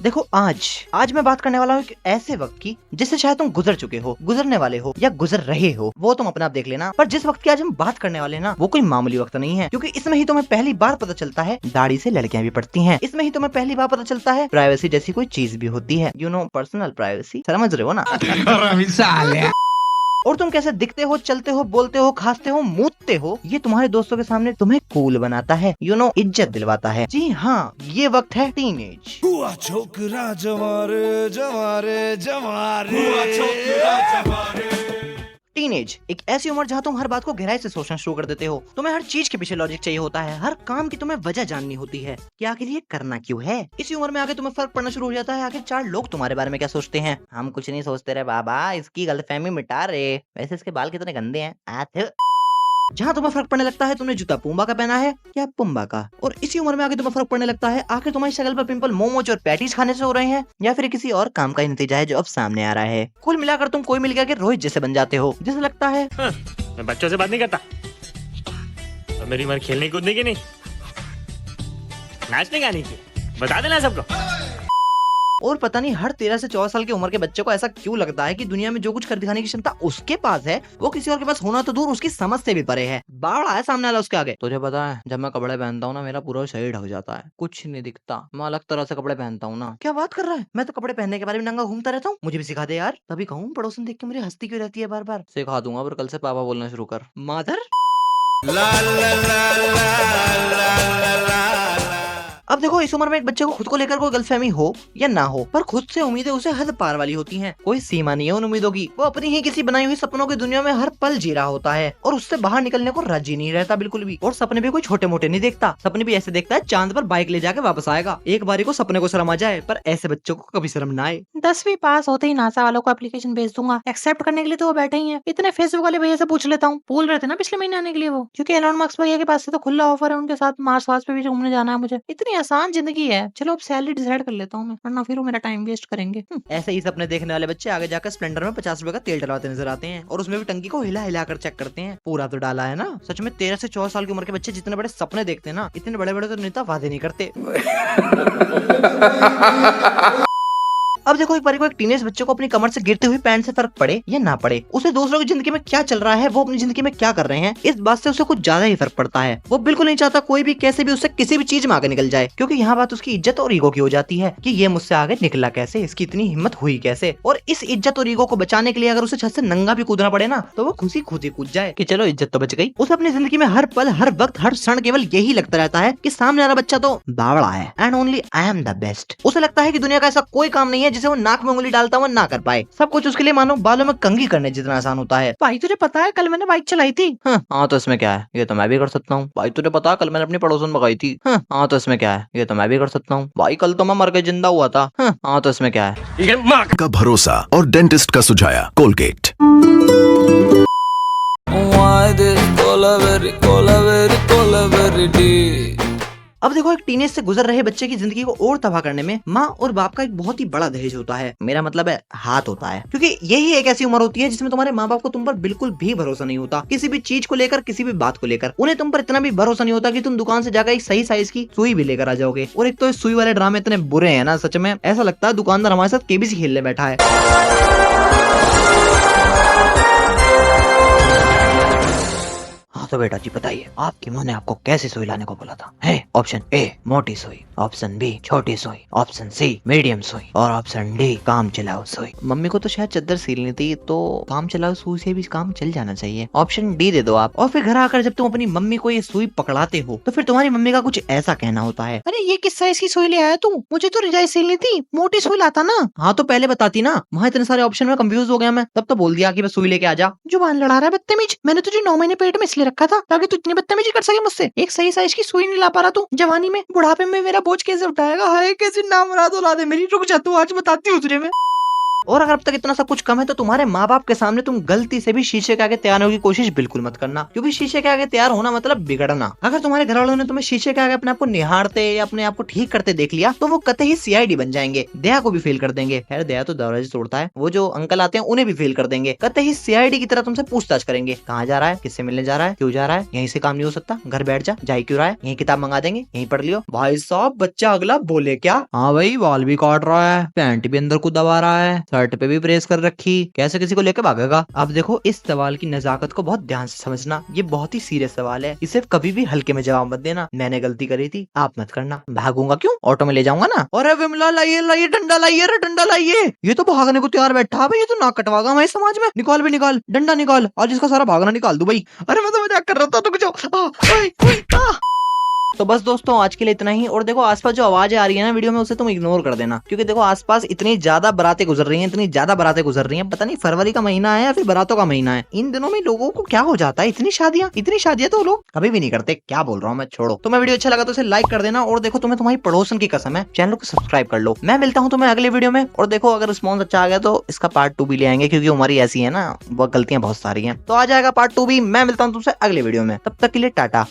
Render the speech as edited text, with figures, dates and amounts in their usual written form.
देखो आज मैं बात करने वाला हूँ ऐसे वक्त की जिससे शायद तुम गुजर चुके हो, गुजरने वाले हो या गुजर रहे हो, वो तुम अपने आप देख लेना। पर जिस वक्त की आज हम बात करने वाले हैं ना, वो कोई मामूली वक्त नहीं है, क्योंकि इसमें ही तुम्हें पहली बार पता चलता है दाढ़ी से लड़कियां भी पड़ती हैं। इसमें ही तुम्हें पहली बार पता चलता है प्राइवेसी जैसी कोई चीज भी होती है। यू नो, पर्सनल प्राइवेसी, समझ रहे हो ना? और तुम कैसे दिखते हो, चलते हो, बोलते हो, खाते हो, मूतते हो, ये तुम्हारे दोस्तों के सामने तुम्हें कूल बनाता है, यू नो, इज्जत दिलवाता है। जी हाँ, ये वक्त है टीनेज। छोकरा जवारे जवारे जवारे टीनेज एक ऐसी उम्र जहाँ तुम हर बात को गहराई से सोचना शुरू कर देते हो। तुम्हें हर चीज के पीछे लॉजिक चाहिए होता है, हर काम की तुम्हें वजह जाननी होती है कि आखिर ये करना क्यों है। इसी उम्र में आगे तुम्हें फर्क पड़ना शुरू हो जाता है आखिर चार लोग तुम्हारे बारे में क्या सोचते हैं। हम कुछ नहीं सोचते रे बाबा, इसकी गलतफहमी मिटा रहे, वैसे इसके बाल कितने गंदे हैं। जहाँ तुम्हें फर्क पड़ने लगता है तुमने जूता पूंबा का पहना है या पुम्बा का। और इसी उम्र में आगे तुम्हें फर्क पड़ने लगता है आखिर तुम्हारी शक्ल पर पिंपल मोमोज और पैटीज खाने से हो रहे हैं या फिर किसी और काम का ही नतीजा है जो अब सामने आ रहा है। कुल मिलाकर तुम कोई मिल गया कि रोहित जैसे बन जाते हो, जिसे लगता है मैं बच्चों से बात नहीं करता, और मेरी उम्र खेलने कूदने की नहीं, नाचने गाने की, बता देना सबको। और पता नहीं हर 13 से 14 साल की उम्र के बच्चे को ऐसा क्यों लगता है कि दुनिया में जो कुछ कर दिखाने की क्षमता उसके पास है वो किसी और के पास होना तो दूर उसकी समझ से भी परे है। बावड़ा है सामने वाला उसके आगे। तुझे पता है जब मैं कपड़े पहनता हूँ ना, मेरा पूरा शरीर ढक जाता है, कुछ नहीं दिखता। मैं अलग तरह से कपड़े पहनता हूँ ना। क्या बात कर रहा है, मैं तो कपड़े पहनने के बारे में नंगा घूमता रहता हूँ, मुझे भी सिखा दे यार। तभी कहूँ पड़ोसन देख के मुझे हंसती क्यों रहती है बार बार। सिखा दूंगा, पर कल से पापा बोलना शुरू कर। माधर अब देखो, इस उम्र में एक बच्चे को खुद को लेकर कोई गलतफहमी हो या ना हो, पर खुद से उम्मीदें उसे हद पार वाली होती हैं। कोई सीमा नहीं है उन उम्मीदों की। वो अपनी ही किसी बनाई हुई सपनों की दुनिया में हर पल जी रहा होता है और उससे बाहर निकलने को राजी नहीं रहता बिल्कुल भी। और सपने भी कोई छोटे मोटे नहीं देखता, सपने भी ऐसे देखता है चांद पर बाइक ले जाके वापस आएगा। एक बारी को सपने को शर्म आ जाए, पर ऐसे बच्चों को कभी शर्म ना आए। 10वीं पास होते ही नासा वालों को एप्लीकेशन भेज दूंगा, एक्सेप्ट करने के लिए तो वो बैठे ही हैं। इतने फेसबुक वाले भैया से पूछ लेता हूँ, बोल रहे थे ना पिछले महीने आने के लिए वो, क्योंकि एलोन मस्क भैया के पास से तो खुला ऑफर है, उनके साथ मार्स वार्स पे भी घूमने जाना है मुझे। इतनी आसान जिंदगी है, चलो अब सैलरी डिसाइड कर लेता हूँ मैं, वरना फिर वो मेरा टाइम वेस्ट करेंगे। ऐसे ही सपने देखने वाले बच्चे आगे जाकर स्प्लेंडर में 50 रुपए का तेल डलवाते नजर आते हैं और उसमें भी टंकी को हिला हिला कर चेक करते हैं पूरा तो डाला है ना। सच में 13 से 14 साल की उम्र के बच्चे जितने बड़े सपने देखते हैं ना, इतने बड़े बड़े तो नेता वादे नहीं करते। अब देखो, एक बार को एक टीनेज बच्चे को अपनी कमर से गिरते हुए पैंट से फर्क पड़े या ना पड़े, उसे दूसरों की जिंदगी में क्या चल रहा है, वो अपनी जिंदगी में क्या कर रहे हैं, इस बात से उसे कुछ ज्यादा ही फर्क पड़ता है। वो बिल्कुल नहीं चाहता कोई भी कैसे भी उससे किसी भी चीज में आगे निकल जाए, क्योंकि यहाँ बात उसकी इज्जत और ईगो की हो जाती है कि ये मुझसे आगे निकला कैसे, इसकी इतनी हिम्मत हुई कैसे। और इस इज्जत और ईगो को बचाने के लिए अगर उसे छत से नंगा भी कूदना पड़े ना, तो वो खुशी खुद ही कूद जाए कि चलो इज्जत तो बच गई। उसे अपनी जिंदगी में हर पल, हर वक्त, हर क्षण केवल यही लगता रहता है कि सामने वाला बच्चा तो बावड़ा है and only I am the best. उसे लगता है कि दुनिया का ऐसा कोई काम नहीं है जिसे वो नाक में उंगली डालता हुआ ना कर पाए। सब कुछ उसके लिए मानो बालों में कंघी करने जितना आसान होता है। भाई तुझे पता है कल मैंने बाइक चलाई थी। हाँ तो इसमें क्या है, ये तो मैं भी कर सकता हूँ। भाई तुझे पता है कल मैंने अपनी पड़ोसन भगाई थी। हाँ तो इसमें क्या है, ये तो मैं भी कर सकता हूँ। भाई कल तो मैं मर के जिंदा हुआ था। हाँ तो इसमें क्या है। का भरोसा और डेंटिस्ट का सुझाया कोलगेट। अब देखो, एक टीनेज से गुजर रहे बच्चे की जिंदगी को और तबाह करने में माँ और बाप का एक बहुत ही बड़ा दहेज होता है। मेरा मतलब है हाथ होता है, क्योंकि यही एक ऐसी उम्र होती है जिसमें तुम्हारे माँ बाप को तुम पर बिल्कुल भी भरोसा नहीं होता, किसी भी चीज को लेकर, किसी भी बात को लेकर। उन्हें तुम पर इतना भी भरोसा नहीं होता कि तुम दुकान से जाकर एक सही साइज की सुई भी लेकर आ जाओगे। और एक तो इस सुई वाले ड्रामे इतने बुरे हैं ना, सच में ऐसा लगता है दुकानदार हमारे साथ केबीसी खेलने बैठा है। हाँ तो बेटा जी बताइए, आपकी माँ ने आपको कैसी सुई लाने को बोला था? है ऑप्शन ए मोटी सुई, ऑप्शन बी छोटी सुई, ऑप्शन सी मीडियम सुई और ऑप्शन डी काम चलाऊ सुई। मम्मी को तो शायद चद्दर सीलनी थी, तो काम चलाऊ सुई से भी काम चल जाना चाहिए। ऑप्शन डी दे दो आप। और फिर घर आकर जब तुम अपनी मम्मी को ये सुई पकड़ाते हो तो फिर तुम्हारी मम्मी का कुछ ऐसा कहना होता है, अरे ये किस साइज की सुई ले आया तू? मुझे तो रिजाई सिलनी थी, मोटी सुई लाता ना। हाँ तो पहले बताती ना, वहाँ इतने सारे ऑप्शन में कंफ्यूज हो गया मैं, तब तो बोल दिया कि बस सुई लेके आ जा। जुबान लड़ा रहा है बदतमीज, मैंने तुझे 9 महीने पेट में इसलिए रखा था ताकि तू इतनी बदतमीजी कर सके मुझसे। एक सही साइज की सुई नहीं ला पा रहा तू, जवानी में बुढ़ापे में मेरा बोझ कैसे उठाएगा? हाय कैसी नामुराद औलाद है मेरी। रुक जा, तू आज बताती हूँ तुझे मैं। और अगर अब तक इतना सब कुछ कम है तो तुम्हारे माँ बाप के सामने तुम गलती से भी शीशे के आगे तैयार होने की कोशिश बिल्कुल मत करना, क्योंकि शीशे के आगे तैयार होना मतलब बिगड़ना। अगर तुम्हारे घर वालों ने तुम्हें शीशे के आगे अपने आप को निहारते या अपने आप को ठीक करते देख लिया तो वो कतई ही सीआईडी बन जाएंगे, दया को भी फेल कर देंगे। खैर दया तो दरवाजे तोड़ता है, वो जो अंकल आते हैं उन्हें भी फेल कर देंगे। कतई ही सीआईडी की तरह तुमसे पूछताछ करेंगे, कहाँ जा रहा है, किससे मिलने जा रहा है, क्यों जा रहा है, यहीं से काम नहीं हो सकता, घर बैठ जा क्यों रहा है, यही किताब मंगा देंगे, यहीं पढ़ लियो। भाई साहब बच्चा अगला बोले क्या, हाँ भाई बाल भी काट रहा है, पैंट भी अंदर को दबा रहा है, शर्ट पे भी प्रेस कर रखी, कैसे किसी को लेकर भागेगा। अब देखो इस सवाल की नजाकत को बहुत ध्यान से समझना, ये बहुत ही सीरियस सवाल है, इसे कभी भी हल्के में जवाब मत देना। मैंने गलती करी थी, आप मत करना। भागूंगा क्यों, ऑटो में ले जाऊंगा ना। अरे विमला लाइए लाइए डंडा लाइए, अरे डंडा लाइए, ये तो भागने को तैयार बैठा है, ये तो नाक कटवागा हमारे समाज में। निकाल भी निकाल, डंडा निकाल, आज इसका सारा भागना निकाल दू भाई। अरे मैं तो मजाक कर रहा था, तो कुछ तो बस दोस्तों आज के लिए इतना ही। और देखो आसपास जो आवाज आ रही है ना वीडियो में, उसे तुम इग्नोर कर देना, क्योंकि देखो आसपास इतनी ज्यादा बारातें गुजर रही हैं, इतनी ज्यादा बारातें गुजर रही हैं। पता नहीं फरवरी का महीना है या फिर बारातों का महीना है, इन दिनों में लोगों को क्या हो जाता है, इतनी शादियां तो लोग कभी भी नहीं करते। क्या बोल रहा हूँ मैं, छोड़ो। तुम्हें वीडियो अच्छा लगा तो इसे लाइक कर देना, और देखो तुम्हें तुम्हारी पड़ोसन की कसम है, चैनल को सब्सक्राइब कर लो। मैं मिलता हूँ तुम्हें अगले वीडियो में। और देखो अगर रिस्पॉन्स अच्छा आ गया तो इसका पार्ट 2 भी ले आएंगे, क्योंकि हमारी ऐसी है ना, वो गलतियां बहुत सारी हैं, तो आ जाएगा पार्ट 2 भी। मैं मिलता हूँ तुमसे अगले वीडियो में, तब तक के लिए टाटा।